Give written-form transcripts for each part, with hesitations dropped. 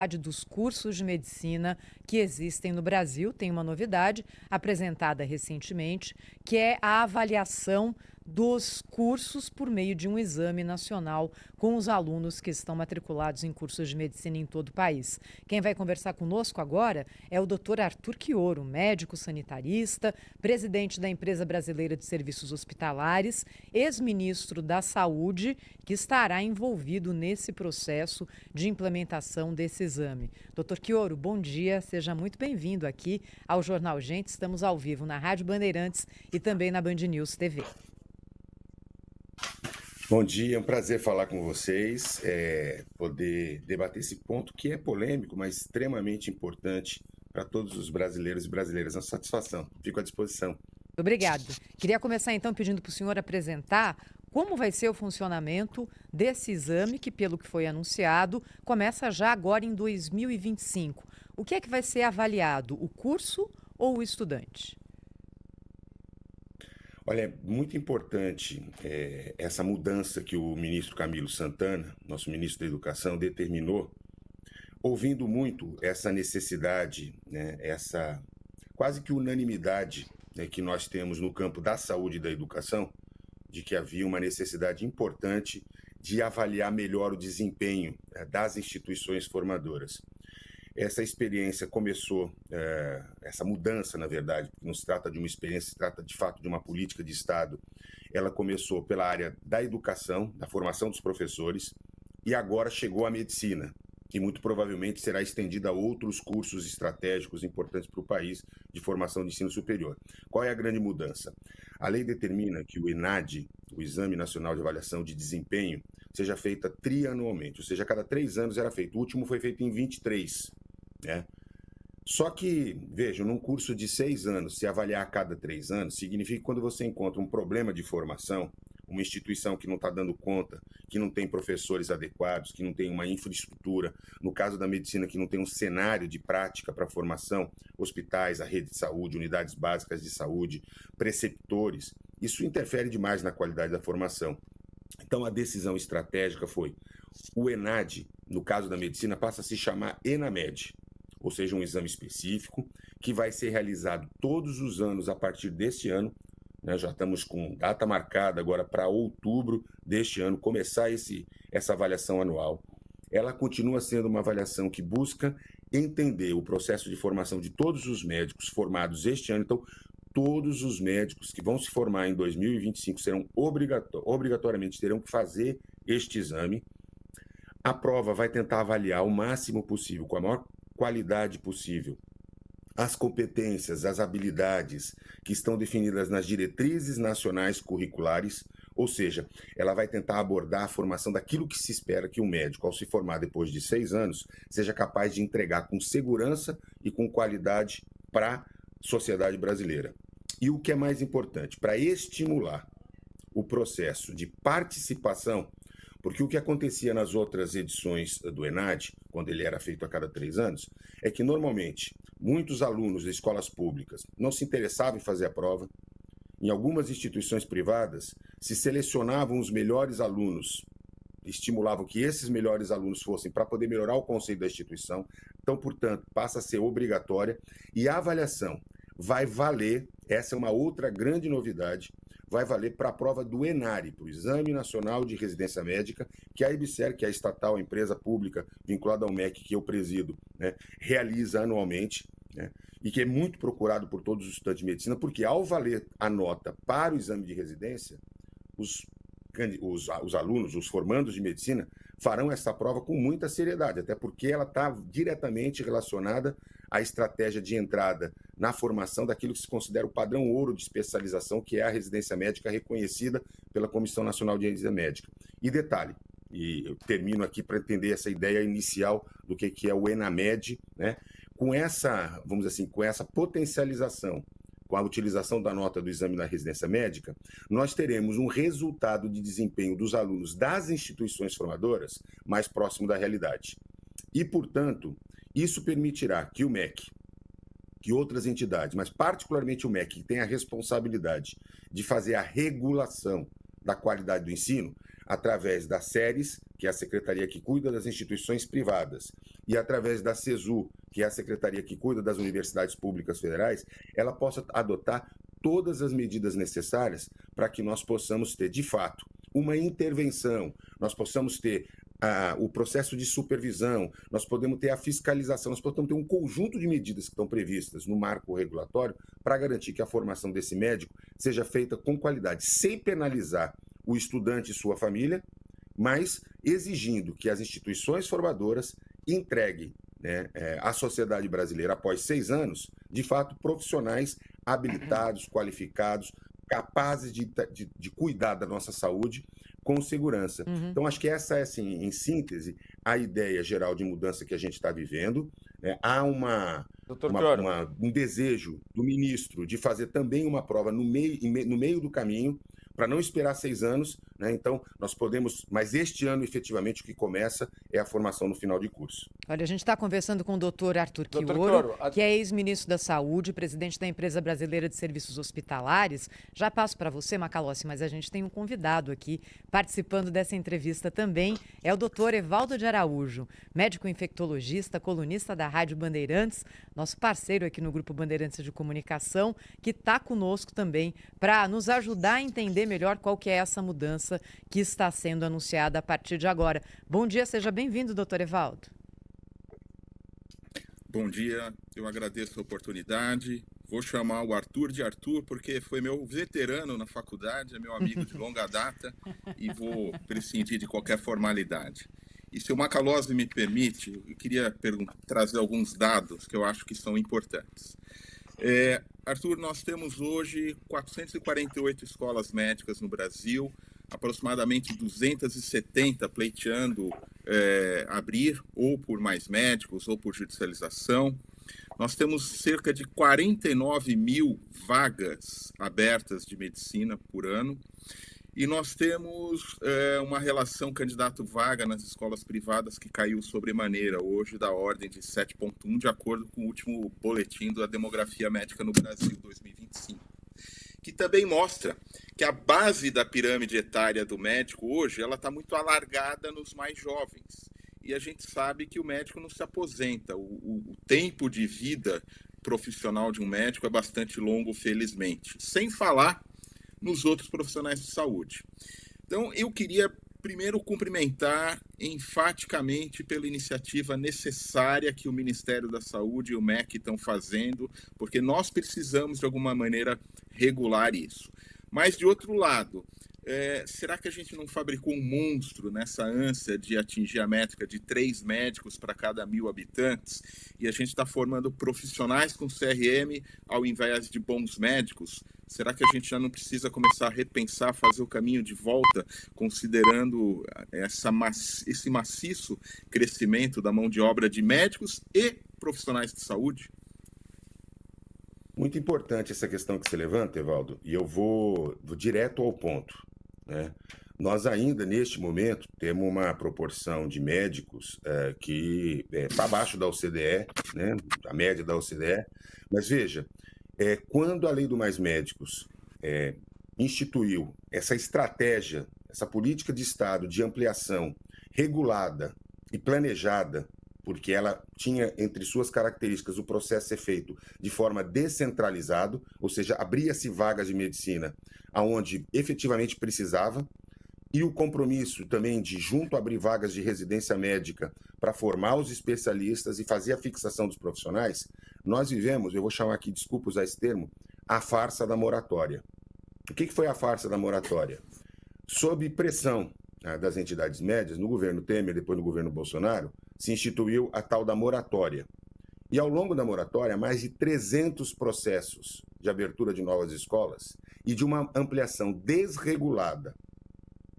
dos cursos de medicina que existem no Brasil. Tem uma novidade apresentada recentemente, que é a avaliação dos cursos por meio de um exame nacional com os alunos que estão matriculados em cursos de medicina em todo o país. Quem vai conversar conosco agora é o Dr. Arthur Quioro, médico sanitarista, presidente da Empresa Brasileira de Serviços Hospitalares, ex-ministro da Saúde, que estará envolvido nesse processo de implementação desse exame. Dr. Quioro, bom dia, seja muito bem-vindo aqui ao Jornal Gente. Estamos ao vivo na Rádio Bandeirantes e também na Band News TV. Bom dia, é um prazer falar com vocês, poder debater esse ponto que é polêmico, mas extremamente importante para todos os brasileiros e brasileiras. Uma satisfação, fico à disposição. Obrigada. Queria começar então pedindo para o senhor apresentar como vai ser o funcionamento desse exame que, pelo que foi anunciado, começa já agora em 2025. O que é que vai ser avaliado, o curso ou o estudante? Olha, é muito importante essa mudança que o ministro Camilo Santana, nosso ministro da Educação, determinou, ouvindo muito essa necessidade, né, essa quase que unanimidade, né, que nós temos no campo da saúde e da educação, de que havia uma necessidade importante de avaliar melhor o desempenho, né, das instituições formadoras. Essa experiência começou, essa mudança, na verdade, porque não se trata de uma experiência, se trata de fato de uma política de Estado. Ela começou pela área da educação, da formação dos professores, e agora chegou à medicina, que muito provavelmente será estendida a outros cursos estratégicos importantes para o país de formação de ensino superior. Qual é a grande mudança? A lei determina que o ENAD, o Exame Nacional de Avaliação de Desempenho, seja feita trianualmente, ou seja, a cada 3 anos era feito. O último foi feito em 23, né? Só que, veja, num curso de 6 anos, se avaliar a cada 3 anos, significa que quando você encontra um problema de formação, uma instituição que não está dando conta, que não tem professores adequados, que não tem uma infraestrutura, no caso da medicina, que não tem um cenário de prática para formação, hospitais, a rede de saúde, unidades básicas de saúde, preceptores, isso interfere demais na qualidade da formação. Então, a decisão estratégica foi: o ENAD, no caso da medicina, passa a se chamar ENAMED, ou seja, um exame específico que vai ser realizado todos os anos a partir deste ano, né? Já estamos com data marcada agora para outubro deste ano, começar essa avaliação anual. Ela continua sendo uma avaliação que busca entender o processo de formação de todos os médicos formados este ano. Então, todos os médicos que vão se formar em 2025 serão obrigatoriamente terão que fazer este exame. A prova vai tentar avaliar o máximo possível, com a maior qualidade possível, as competências, as habilidades que estão definidas nas diretrizes nacionais curriculares, ou seja, ela vai tentar abordar a formação daquilo que se espera que o médico, ao se formar depois de 6 anos, seja capaz de entregar com segurança e com qualidade para a sociedade brasileira. E o que é mais importante, para estimular o processo de participação, porque o que acontecia nas outras edições do ENAD, quando ele era feito a cada 3 anos, é que normalmente muitos alunos de escolas públicas não se interessavam em fazer a prova. Em algumas instituições privadas, se selecionavam os melhores alunos, estimulavam que esses melhores alunos fossem para poder melhorar o conceito da instituição. Então, portanto, passa a ser obrigatória e a avaliação vai valer, essa é uma outra grande novidade, vai valer para a prova do ENARE, para o Exame Nacional de Residência Médica, que a EBSER, que é a estatal, a empresa pública vinculada ao MEC, que eu presido, né, realiza anualmente, né, e que é muito procurado por todos os estudantes de medicina, porque ao valer a nota para o exame de residência, os alunos, os formandos de medicina, farão essa prova com muita seriedade, até porque ela está diretamente relacionada à estratégia de entrada na formação daquilo que se considera o padrão ouro de especialização, que é a residência médica reconhecida pela Comissão Nacional de Residência Médica. E detalhe, e eu termino aqui para entender essa ideia inicial do que é o ENAMED, né? Com essa, vamos dizer assim, com essa potencialização, com a utilização da nota do exame da residência médica, nós teremos um resultado de desempenho dos alunos das instituições formadoras mais próximo da realidade. E, portanto, isso permitirá que o MEC, que outras entidades, mas particularmente o MEC, que tem a responsabilidade de fazer a regulação da qualidade do ensino, através das séries, que é a secretaria que cuida das instituições privadas, e através da CESU, que é a secretaria que cuida das universidades públicas federais, ela possa adotar todas as medidas necessárias para que nós possamos ter, de fato, uma intervenção, nós possamos ter o processo de supervisão, nós podemos ter a fiscalização, nós podemos ter um conjunto de medidas que estão previstas no marco regulatório para garantir que a formação desse médico seja feita com qualidade, sem penalizar o estudante e sua família, mas exigindo que as instituições formadoras entreguem, né, à sociedade brasileira, após 6 anos, de fato, profissionais habilitados, qualificados, capazes de cuidar da nossa saúde com segurança. Então, acho que essa é, assim, em síntese, a ideia geral de mudança que a gente está vivendo. Né? Há um desejo do ministro de fazer também uma prova no meio do caminho, para não esperar 6 anos, né? Então, nós podemos, mas este ano, efetivamente, o que começa é a formação no final de curso. Olha, a gente está conversando com o doutor Arthur Quioro, que é ex-ministro da Saúde, presidente da Empresa Brasileira de Serviços Hospitalares. Já passo para você, Macalossi, mas a gente tem um convidado aqui participando dessa entrevista também. É o doutor Evaldo de Araújo, médico infectologista, colunista da Rádio Bandeirantes, nosso parceiro aqui no Grupo Bandeirantes de Comunicação, que está conosco também para nos ajudar a entender melhor qual que é essa mudança que está sendo anunciada a partir de agora. Bom dia, seja bem-vindo, doutor Evaldo. Bom dia, eu agradeço a oportunidade. Vou chamar o Arthur de Arthur, porque foi meu veterano na faculdade, é meu amigo de longa data, e vou prescindir de qualquer formalidade. E se o Macalossi me permite, eu queria trazer alguns dados que eu acho que são importantes. Arthur, nós temos hoje 448 escolas médicas no Brasil, aproximadamente 270 pleiteando abrir, ou por mais médicos, ou por judicialização. Nós temos cerca de 49 mil vagas abertas de medicina por ano. E nós temos uma relação candidato-vaga nas escolas privadas que caiu sobremaneira hoje, da ordem de 7,1, de acordo com o último boletim da Demografia Médica no Brasil 2025. Que também mostra que a base da pirâmide etária do médico hoje ela está muito alargada nos mais jovens. E a gente sabe que o médico não se aposenta. O tempo de vida profissional de um médico é bastante longo, felizmente. Sem falar nos outros profissionais de saúde. Então, eu queria primeiro cumprimentar enfaticamente pela iniciativa necessária que o Ministério da Saúde e o MEC estão fazendo, porque nós precisamos, de alguma maneira, regular isso. Mas, de outro lado, será que a gente não fabricou um monstro nessa ânsia de atingir a métrica de 3 médicos para cada 1.000 habitantes? E a gente está formando profissionais com CRM ao invés de bons médicos? Será que a gente já não precisa começar a repensar, fazer o caminho de volta, considerando esse maciço crescimento da mão de obra de médicos e profissionais de saúde? Muito importante essa questão que você levanta, Evaldo, e eu vou direto ao ponto. Né? Nós ainda, neste momento, temos uma proporção de médicos que está abaixo da OCDE, né? A média da OCDE, mas veja, quando a Lei do Mais Médicos instituiu essa estratégia, essa política de Estado de ampliação regulada e planejada, porque ela tinha entre suas características o processo ser feito de forma descentralizado, ou seja, abria-se vagas de medicina aonde efetivamente precisava, e o compromisso também de junto abrir vagas de residência médica para formar os especialistas e fazer a fixação dos profissionais. Nós vivemos, eu vou chamar aqui, desculpa usar esse termo, a farsa da moratória. O que foi a farsa da moratória? Sob pressão das entidades médias, no governo Temer, depois no governo Bolsonaro, se instituiu a tal da moratória. E ao longo da moratória, mais de 300 processos de abertura de novas escolas e de uma ampliação desregulada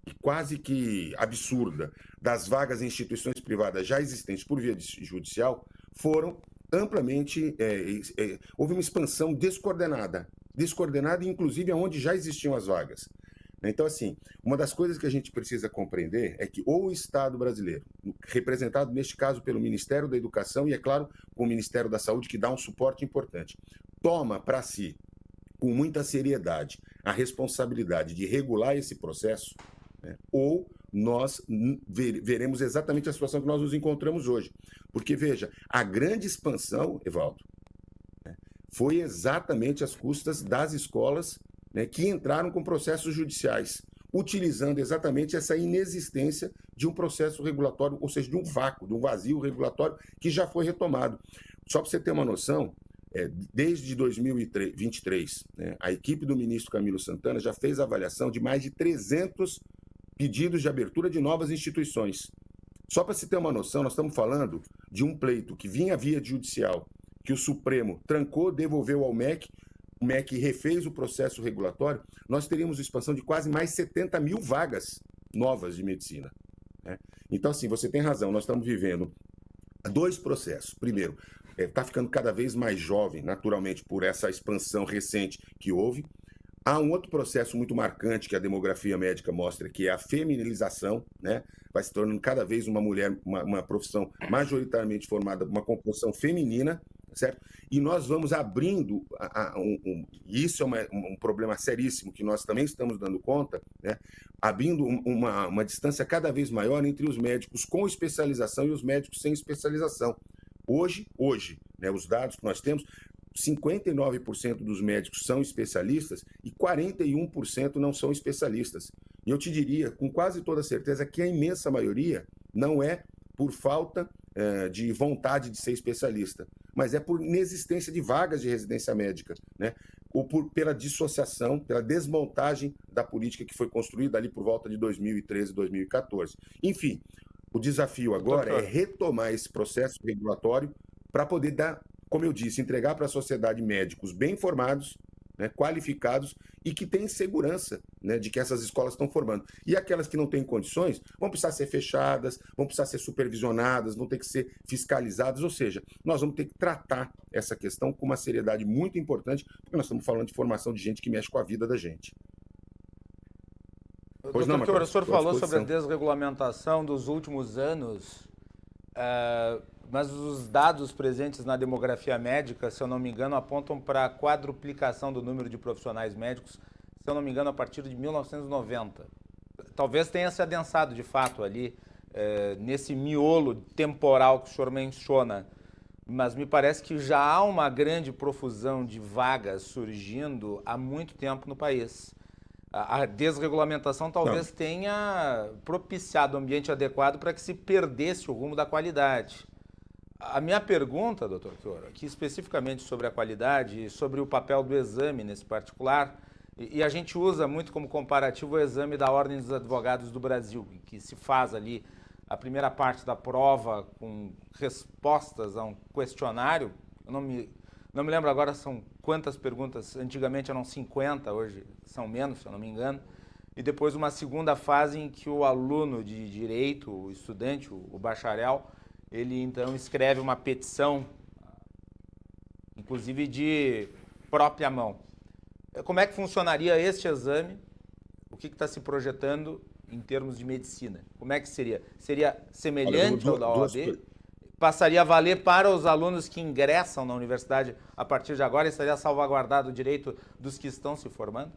e quase que absurda das vagas em instituições privadas já existentes por via judicial foram amplamente, houve uma expansão descoordenada, inclusive onde já existiam as vagas. Então, assim, uma das coisas que a gente precisa compreender é que ou o Estado brasileiro, representado neste caso pelo Ministério da Educação e, é claro, com o Ministério da Saúde, que dá um suporte importante, toma para si, com muita seriedade, a responsabilidade de regular esse processo, né? Ou nós veremos exatamente a situação que nós nos encontramos hoje. Porque, veja, a grande expansão, Evaldo, né, foi exatamente às custas das escolas, né, que entraram com processos judiciais, utilizando exatamente essa inexistência de um processo regulatório, ou seja, de um vácuo, de um vazio regulatório que já foi retomado. Só para você ter uma noção, desde 2023, né, a equipe do ministro Camilo Santana já fez a avaliação de mais de 300 pedidos de abertura de novas instituições. Só para se ter uma noção, nós estamos falando de um pleito que vinha via judicial, que o Supremo trancou, devolveu ao MEC, o MEC refez o processo regulatório, nós teríamos expansão de quase mais 70 mil vagas novas de medicina, né? Então, assim, você tem razão, nós estamos vivendo 2 processos. Primeiro, está ficando cada vez mais jovem, naturalmente, por essa expansão recente que houve. Há um outro processo muito marcante que a demografia médica mostra, que é a feminilização, né? Vai se tornando cada vez uma mulher, uma profissão majoritariamente formada, uma composição feminina, certo? E nós vamos abrindo, e isso é um problema seríssimo que nós também estamos dando conta, né? Abrindo uma distância cada vez maior entre os médicos com especialização e os médicos sem especialização. Hoje, né, os dados que nós temos, 59% dos médicos são especialistas e 41% não são especialistas. E eu te diria, com quase toda certeza, que a imensa maioria não é por falta de vontade de ser especialista, mas é por inexistência de vagas de residência médica, né? Ou pela dissociação, pela desmontagem da política que foi construída ali por volta de 2013, 2014. Enfim, o desafio agora é retomar esse processo regulatório para poder dar, como eu disse, entregar para a sociedade médicos bem formados, né, qualificados e que têm segurança, né, de que essas escolas estão formando. E aquelas que não têm condições vão precisar ser fechadas, vão precisar ser supervisionadas, vão ter que ser fiscalizadas, ou seja, nós vamos ter que tratar essa questão com uma seriedade muito importante, porque nós estamos falando de formação de gente que mexe com a vida da gente. Pois não, Matheus, o senhor falou sobre a desregulamentação dos últimos anos, mas os dados presentes na demografia médica, se eu não me engano, apontam para a quadruplicação do número de profissionais médicos, se eu não me engano, a partir de 1990. Talvez tenha se adensado, de fato, ali, nesse miolo temporal que o senhor menciona, mas me parece que já há uma grande profusão de vagas surgindo há muito tempo no país. A desregulamentação talvez tenha propiciado o ambiente adequado para que se perdesse o rumo da qualidade. A minha pergunta, doutor Fiora, aqui especificamente sobre a qualidade e sobre o papel do exame nesse particular, e a gente usa muito como comparativo o exame da Ordem dos Advogados do Brasil, que se faz ali a primeira parte da prova com respostas a um questionário. Eu não me lembro agora são quantas perguntas, antigamente eram 50, hoje são menos, se eu não me engano, e depois uma segunda fase em que o aluno de direito, o estudante, o bacharel, ele então escreve uma petição, inclusive de própria mão. Como é que funcionaria este exame? O que está se projetando em termos de medicina? Como é que seria? Seria semelhante ao da OAB? Passaria a valer para os alunos que ingressam na universidade a partir de agora e estaria salvaguardado o direito dos que estão se formando?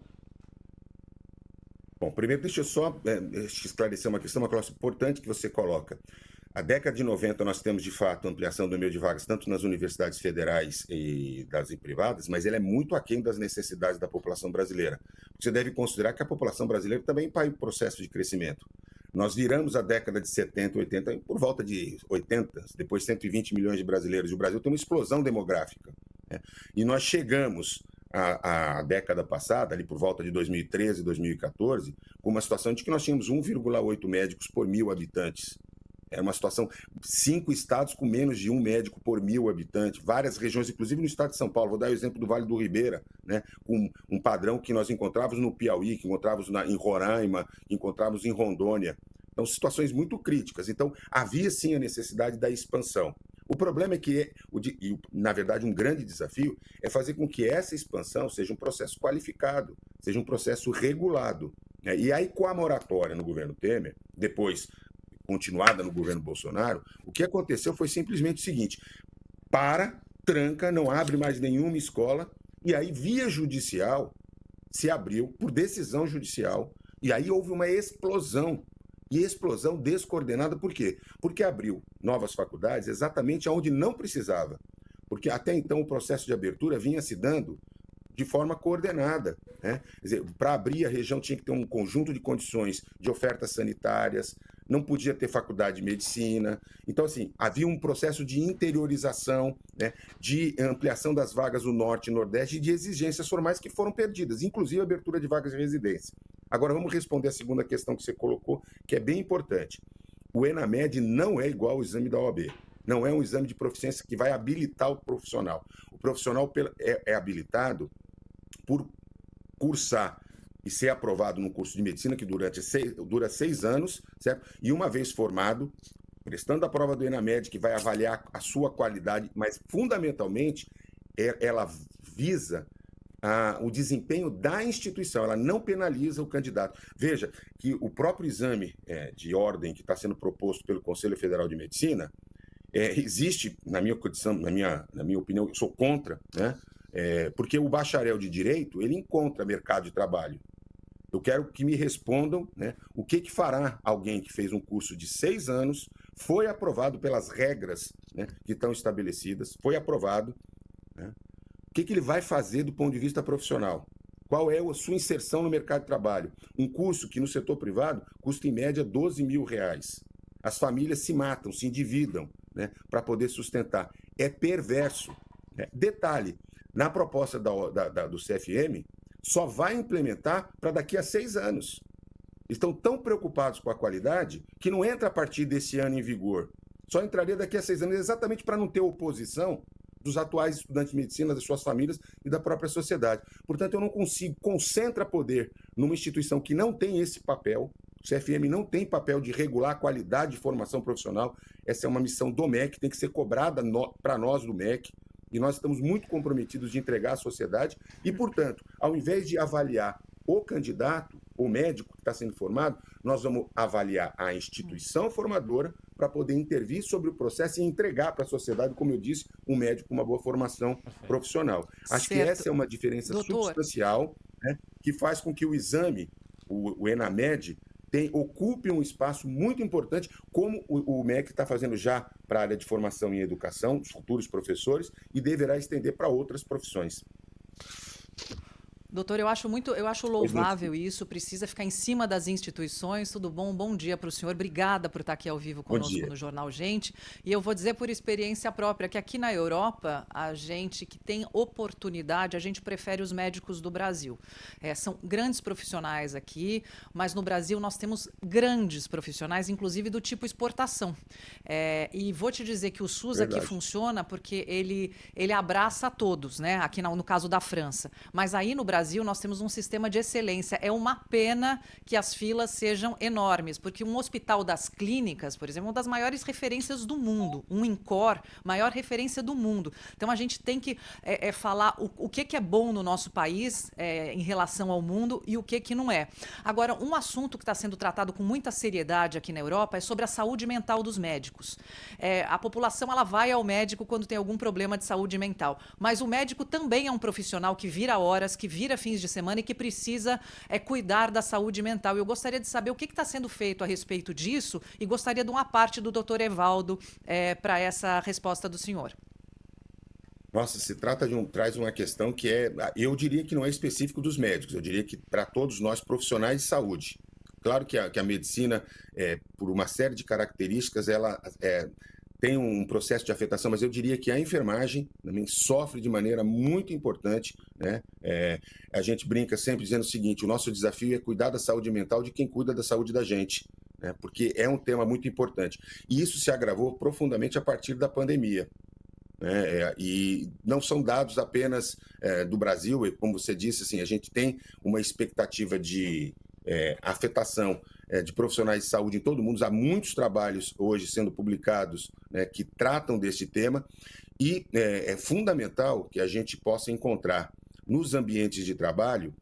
Bom, primeiro deixa eu só esclarecer uma questão importante que você coloca. A década de 90 nós temos, de fato, ampliação do número de vagas, tanto nas universidades federais e das privadas, mas ela é muito aquém das necessidades da população brasileira. Você deve considerar que a população brasileira também está em processo de crescimento. Nós viramos a década de 70, 80, por volta de 80, depois 120 milhões de brasileiros. E o Brasil tem uma explosão demográfica, né? E nós chegamos à década passada, ali por volta de 2013, 2014, com uma situação de que nós tínhamos 1,8 médicos por 1.000 habitantes. Era uma situação, 5 estados com menos de 1 médico por 1.000 habitantes, várias regiões, inclusive no estado de São Paulo. Vou dar o exemplo do Vale do Ribeira, né, com um padrão que nós encontrávamos no Piauí, que encontrávamos em Roraima, que encontrávamos em Rondônia. Então, situações muito críticas. Então, havia sim a necessidade da expansão. O problema é que, na verdade, um grande desafio é fazer com que essa expansão seja um processo qualificado, seja um processo regulado, né? E aí, com a moratória no governo Temer, depois continuada no governo Bolsonaro, o que aconteceu foi simplesmente o seguinte: tranca, não abre mais nenhuma escola, e aí, via judicial, se abriu, por decisão judicial, e aí houve uma explosão. E explosão descoordenada por quê? Porque abriu novas faculdades exatamente onde não precisava. Porque até então o processo de abertura vinha se dando de forma coordenada, né? Quer dizer, para abrir a região tinha que ter um conjunto de condições de ofertas sanitárias, não podia ter faculdade de medicina. Então, assim, havia um processo de interiorização, né, de ampliação das vagas no Norte e Nordeste e de exigências formais que foram perdidas, inclusive a abertura de vagas de residência. Agora, vamos responder a segunda questão que você colocou, que é bem importante. O ENAMED não é igual ao exame da OAB. Não é um exame de proficiência que vai habilitar o profissional. O profissional é habilitado por cursar e ser aprovado no curso de medicina, que dura 6 anos, certo? E uma vez formado, prestando a prova do ENAMED, que vai avaliar a sua qualidade, mas fundamentalmente ela visa o desempenho da instituição, ela não penaliza o candidato. Veja que o próprio exame de ordem que está sendo proposto pelo Conselho Federal de Medicina, existe, na minha opinião, eu sou contra, né? Porque o bacharel de Direito, ele encontra mercado de trabalho. Eu quero que me respondam, né, o que fará alguém que fez um curso de 6 anos, foi aprovado pelas regras, né, que estão estabelecidas, foi aprovado, né? O que ele vai fazer do ponto de vista profissional? Qual é a sua inserção no mercado de trabalho? Um curso que no setor privado custa em média R$12 mil. As famílias se matam, se endividam, né, para poder sustentar. É perverso, né? Detalhe, na proposta do CFM, só vai implementar para daqui a 6 anos. Estão tão preocupados com a qualidade que não entra a partir desse ano em vigor. Só entraria daqui a 6 anos, exatamente para não ter oposição dos atuais estudantes de medicina, das suas famílias e da própria sociedade. Portanto, eu não consigo, concentra poder numa instituição que não tem esse papel. O CFM não tem papel de regular a qualidade de formação profissional. Essa é uma missão do MEC, tem que ser cobrada para nós do MEC. E nós estamos muito comprometidos de entregar à sociedade e, portanto, ao invés de avaliar o candidato, o médico que está sendo formado, nós vamos avaliar a instituição formadora para poder intervir sobre o processo e entregar para a sociedade, como eu disse, um médico com uma boa formação profissional. Acho que essa é uma diferença substancial, né, que faz com que o exame, o ENAMED, ocupe um espaço muito importante, como o MEC está fazendo já para a área de formação em educação, os futuros professores, e deverá estender para outras profissões. Doutor, eu acho louvável isso, precisa ficar em cima das instituições. Tudo bom? Bom dia para o senhor. Obrigada por estar aqui ao vivo conosco no Jornal Gente. E eu vou dizer por experiência própria que aqui na Europa, a gente que tem oportunidade, a gente prefere os médicos do Brasil. São grandes profissionais aqui, mas no Brasil nós temos grandes profissionais, inclusive do tipo exportação. E vou te dizer que o SUS aqui funciona porque ele abraça a todos, né? Aqui no caso da França. Mas aí no Brasil nós temos um sistema de excelência. É uma pena que as filas sejam enormes, porque um hospital das clínicas, por exemplo, é uma das maiores referências do mundo, um INCOR, maior referência do mundo. Então a gente tem que falar o que é bom no nosso país em relação ao mundo e o que não é. Agora, um assunto que está sendo tratado com muita seriedade aqui na Europa é sobre a saúde mental dos médicos. A população ela vai ao médico quando tem algum problema de saúde mental, mas o médico também é um profissional que vira horas, que vira fins de semana e que precisa cuidar da saúde mental. Eu gostaria de saber o que está sendo feito a respeito disso e gostaria de uma parte do Dr. Evaldo para essa resposta do senhor. Nossa, se trata traz uma questão que eu diria que não é específico dos médicos, eu diria que para todos nós profissionais de saúde. Claro que a medicina, por uma série de características, ela tem um processo de afetação, mas eu diria que a enfermagem também sofre de maneira muito importante, né? A gente brinca sempre dizendo o seguinte: o nosso desafio é cuidar da saúde mental de quem cuida da saúde da gente, né? Porque é um tema muito importante. E isso se agravou profundamente a partir da pandemia, né? E não são dados apenas do Brasil, e como você disse, assim, a gente tem uma expectativa de afetação de profissionais de saúde em todo o mundo. Há muitos trabalhos hoje sendo publicados, né, que tratam desse tema, e é fundamental que a gente possa encontrar nos ambientes de trabalho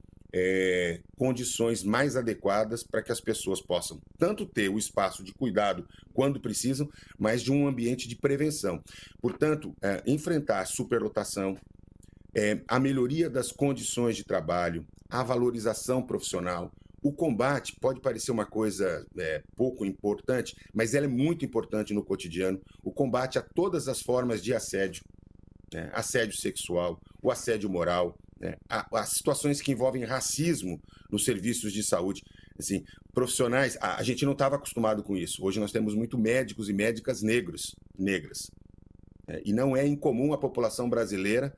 condições mais adequadas para que as pessoas possam tanto ter o espaço de cuidado quando precisam, mas de um ambiente de prevenção. Portanto, enfrentar a superlotação, a melhoria das condições de trabalho, a valorização profissional, O combate pode parecer uma coisa pouco importante, mas ela é muito importante no cotidiano. O combate a todas as formas de assédio, né? Assédio sexual, o assédio moral, né? As situações que envolvem racismo nos serviços de saúde. Assim, profissionais, a gente não estava acostumado com isso. Hoje nós temos muito médicos e médicas negras. E não é incomum a população brasileira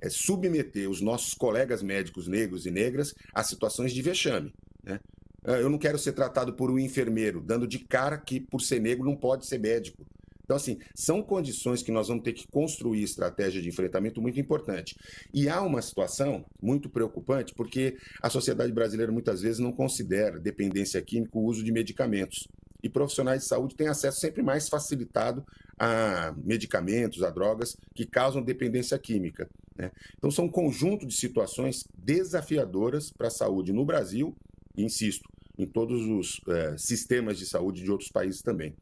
submeter os nossos colegas médicos negros e negras a situações de vexame, né? Eu não quero ser tratado por um enfermeiro, dando de cara que por ser negro não pode ser médico. Então, assim, são condições que nós vamos ter que construir estratégia de enfrentamento muito importante. E há uma situação muito preocupante, porque a sociedade brasileira muitas vezes não considera dependência química o uso de medicamentos. E profissionais de saúde têm acesso sempre mais facilitado a medicamentos, a drogas que causam dependência química, né? Então, são um conjunto de situações desafiadoras para a saúde no Brasil, e insisto, em todos os sistemas de saúde de outros países também.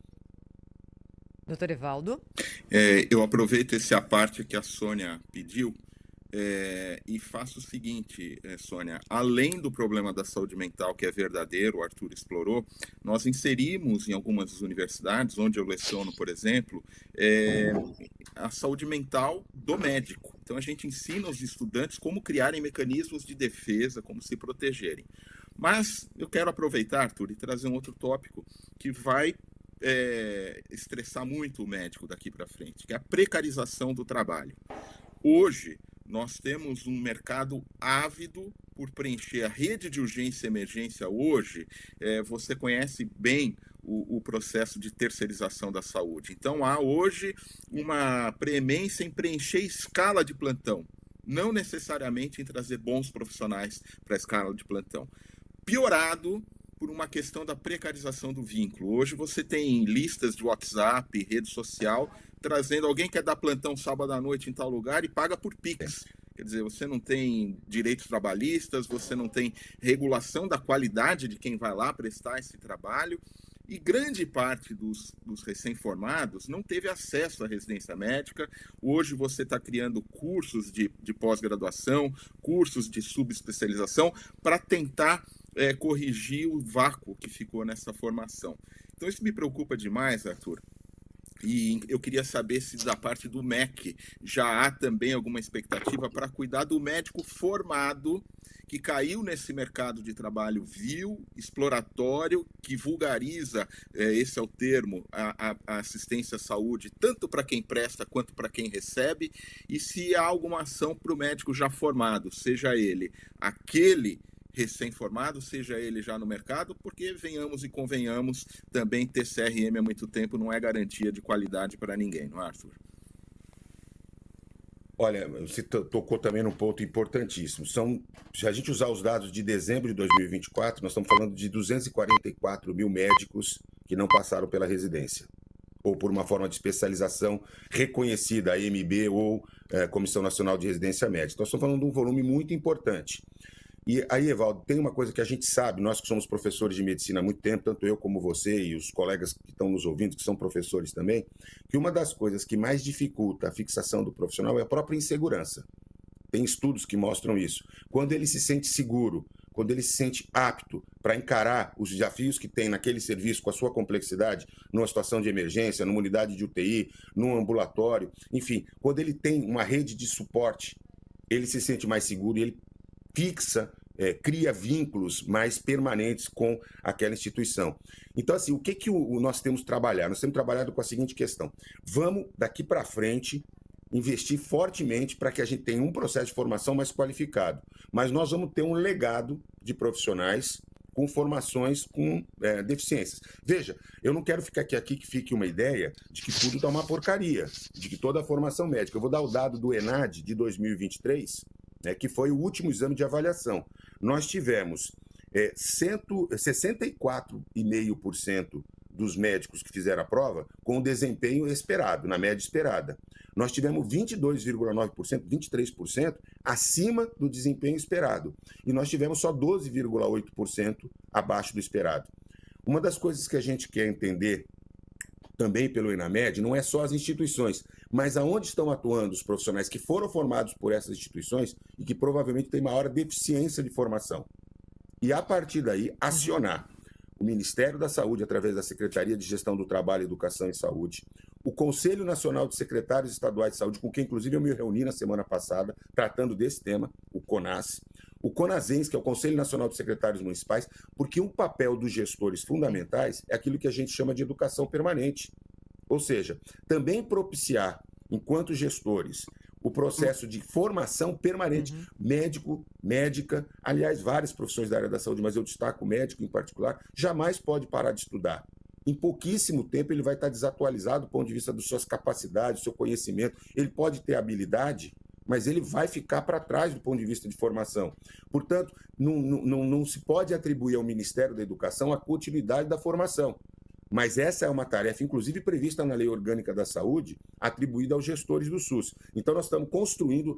Doutor Evaldo? Eu aproveito esse à parte que a Sônia pediu e faço o seguinte, Sônia, além do problema da saúde mental, que é verdadeiro, o Arthur explorou, nós inserimos em algumas universidades, onde eu leciono, por exemplo, a saúde mental do médico. Então, a gente ensina os estudantes como criarem mecanismos de defesa, como se protegerem. Mas eu quero aproveitar, Arthur, e trazer um outro tópico que vai estressar muito o médico daqui para frente, que é a precarização do trabalho. Hoje, nós temos um mercado ávido por preencher a rede de urgência e emergência. Hoje, você conhece bem o processo de terceirização da saúde. Então, há hoje uma preemência em preencher escala de plantão, não necessariamente em trazer bons profissionais para a escala de plantão. Piorado por uma questão da precarização do vínculo. Hoje você tem listas de WhatsApp, rede social, trazendo alguém que quer dar plantão sábado à noite em tal lugar e paga por Pix. Quer dizer, você não tem direitos trabalhistas, você não tem regulação da qualidade de quem vai lá prestar esse trabalho. E grande parte dos recém-formados não teve acesso à residência médica. Hoje você está criando cursos de pós-graduação, cursos de subespecialização para tentar corrigir o vácuo que ficou nessa formação. Então isso me preocupa demais, Arthur. E eu queria saber se da parte do MEC já há também alguma expectativa para cuidar do médico formado que caiu nesse mercado de trabalho vil, exploratório, que vulgariza, esse é o termo, a assistência à saúde, tanto para quem presta quanto para quem recebe, e se há alguma ação para o médico já formado, seja ele aquele recém-formado, seja ele já no mercado, porque venhamos e convenhamos, também ter CRM há muito tempo não é garantia de qualidade para ninguém, não é, Arthur? Olha, você tocou também num ponto importantíssimo. Se a gente usar os dados de dezembro de 2024, nós estamos falando de 244 mil médicos que não passaram pela residência, ou por uma forma de especialização reconhecida, a AMB ou Comissão Nacional de Residência Médica. Nós estamos falando de um volume muito importante. E aí, Evaldo, tem uma coisa que a gente sabe, nós que somos professores de medicina há muito tempo, tanto eu como você e os colegas que estão nos ouvindo, que são professores também, que uma das coisas que mais dificulta a fixação do profissional é a própria insegurança. Tem estudos que mostram isso. Quando ele se sente seguro, quando ele se sente apto para encarar os desafios que tem naquele serviço com a sua complexidade, numa situação de emergência, numa unidade de UTI, num ambulatório, enfim, quando ele tem uma rede de suporte, ele se sente mais seguro e ele fixa, cria vínculos mais permanentes com aquela instituição. Então, assim, o que nós temos que trabalhar? Nós temos trabalhado com a seguinte questão. Vamos, daqui para frente, investir fortemente para que a gente tenha um processo de formação mais qualificado. Mas nós vamos ter um legado de profissionais com formações com deficiências. Veja, eu não quero ficar aqui que fique uma ideia de que tudo está uma porcaria, de que toda a formação médica. Eu vou dar o dado do ENAD de 2023, que foi o último exame de avaliação. Nós tivemos 64,5% dos médicos que fizeram a prova com o desempenho esperado, na média esperada. Nós tivemos 22,9%, 23% acima do desempenho esperado. E nós tivemos só 12,8% abaixo do esperado. Uma das coisas que a gente quer entender também pelo ENAMED não é só as instituições, mas aonde estão atuando os profissionais que foram formados por essas instituições e que provavelmente têm maior deficiência de formação. e, a partir daí, acionar o Ministério da Saúde, através da Secretaria de Gestão do Trabalho, Educação e Saúde, o Conselho Nacional de Secretários Estaduais de Saúde, com quem, inclusive, eu me reuni na semana passada, tratando desse tema, o CONAS, o CONASENS, que é o Conselho Nacional de Secretários Municipais, porque o papel dos gestores fundamentais é aquilo que a gente chama de educação permanente. Ou seja, também propiciar, enquanto gestores, o processo de formação permanente, médico, médica, aliás, várias profissões da área da saúde, mas eu destaco o médico em particular, jamais pode parar de estudar. Em pouquíssimo tempo ele vai estar desatualizado do ponto de vista das suas capacidades, do seu conhecimento. Ele pode ter habilidade, mas ele vai ficar para trás do ponto de vista de formação. Portanto, não se pode atribuir ao Ministério da Educação a continuidade da formação. Mas essa é uma tarefa, inclusive prevista na Lei Orgânica da Saúde, atribuída aos gestores do SUS. Então, nós estamos construindo,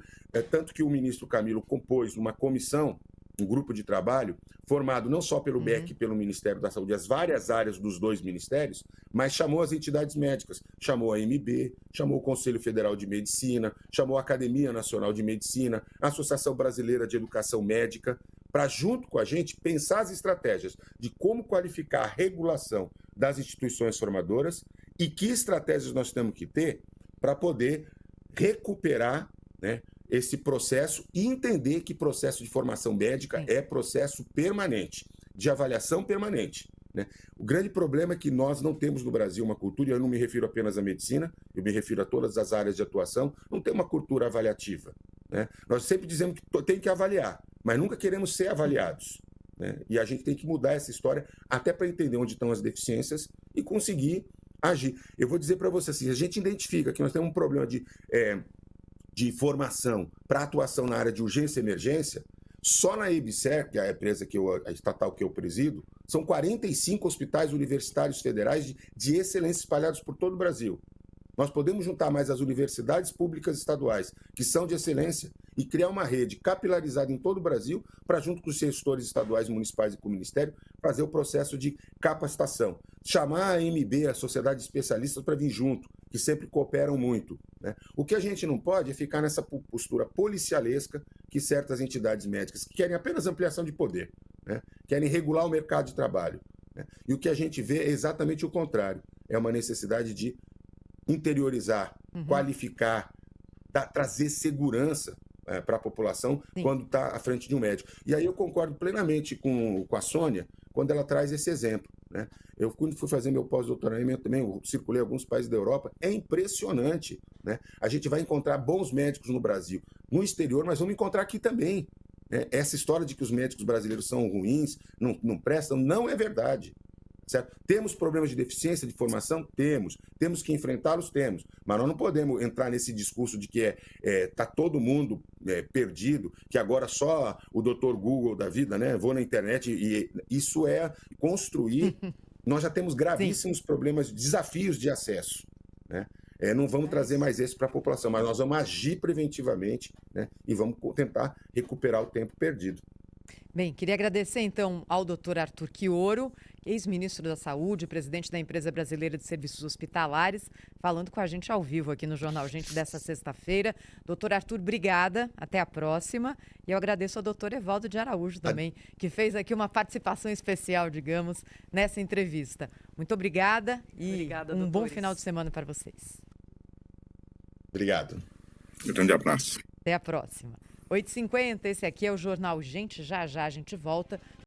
tanto que o ministro Camilo compôs uma comissão, um grupo de trabalho, formado não só pelo BEC e pelo Ministério da Saúde, as várias áreas dos dois ministérios, mas chamou as entidades médicas, chamou a AMB, chamou o Conselho Federal de Medicina, chamou a Academia Nacional de Medicina, a Associação Brasileira de Educação Médica, para, junto com a gente, pensar as estratégias de como qualificar a regulação das instituições formadoras e que estratégias nós temos que ter para poder recuperar, né, esse processo e entender que processo de formação médica é processo permanente, de avaliação permanente, né? O grande problema é que nós não temos no Brasil uma cultura, e eu não me refiro apenas à medicina, eu me refiro a todas as áreas de atuação, não tem uma cultura avaliativa, né? Nós sempre dizemos que tem que avaliar, mas nunca queremos ser avaliados, né? E a gente tem que mudar essa história até para entender onde estão as deficiências e conseguir agir. Eu vou dizer para você assim, a gente identifica que nós temos um problema de formação para atuação na área de urgência e emergência, só na EBSER, que é a empresa a estatal que eu presido, são 45 hospitais universitários federais de excelência espalhados por todo o Brasil. Nós podemos juntar mais as universidades públicas estaduais, que são de excelência, e criar uma rede capilarizada em todo o Brasil para, junto com os gestores estaduais, municipais e com o Ministério, fazer o processo de capacitação. Chamar a AMB, a Sociedade de Especialistas, para vir junto, que sempre cooperam muito, né? O que a gente não pode é ficar nessa postura policialesca que certas entidades médicas que querem apenas ampliação de poder, né? Querem regular o mercado de trabalho, né? E o que a gente vê é exatamente o contrário. É uma necessidade de interiorizar, qualificar, trazer segurança para a população quando está à frente de um médico. E aí eu concordo plenamente com a Sônia quando ela traz esse exemplo, né? Eu, quando fui fazer meu pós-doutoramento também, eu circulei alguns países da Europa, é impressionante, né? A gente vai encontrar bons médicos no Brasil, no exterior, mas vamos encontrar aqui também, né? Essa história de que os médicos brasileiros são ruins, não prestam, não é verdade. Certo? Temos problemas de deficiência de formação? Temos. Temos que enfrentá-los? Temos. Mas nós não podemos entrar nesse discurso de que tá todo mundo perdido, que agora só o Dr. Google da vida, né? Vou na internet e isso é construir. Nós já temos gravíssimos problemas, desafios de acesso, né? Não vamos trazer mais isso para a população, mas nós vamos agir preventivamente, né? E vamos tentar recuperar o tempo perdido. Bem, queria agradecer então ao Dr. Arthur Quioro, ex-ministro da Saúde, presidente da Empresa Brasileira de Serviços Hospitalares, falando com a gente ao vivo aqui no Jornal Gente dessa sexta-feira. Doutor Arthur, obrigada, até a próxima. E eu agradeço ao doutor Evaldo de Araújo também, que fez aqui uma participação especial, digamos, nessa entrevista. Muito obrigada e Obrigada, um bom doutores. final de semana para vocês. Obrigado. Um grande abraço. Até a próxima. 8h50, esse aqui é o Jornal Gente. Já já a gente volta.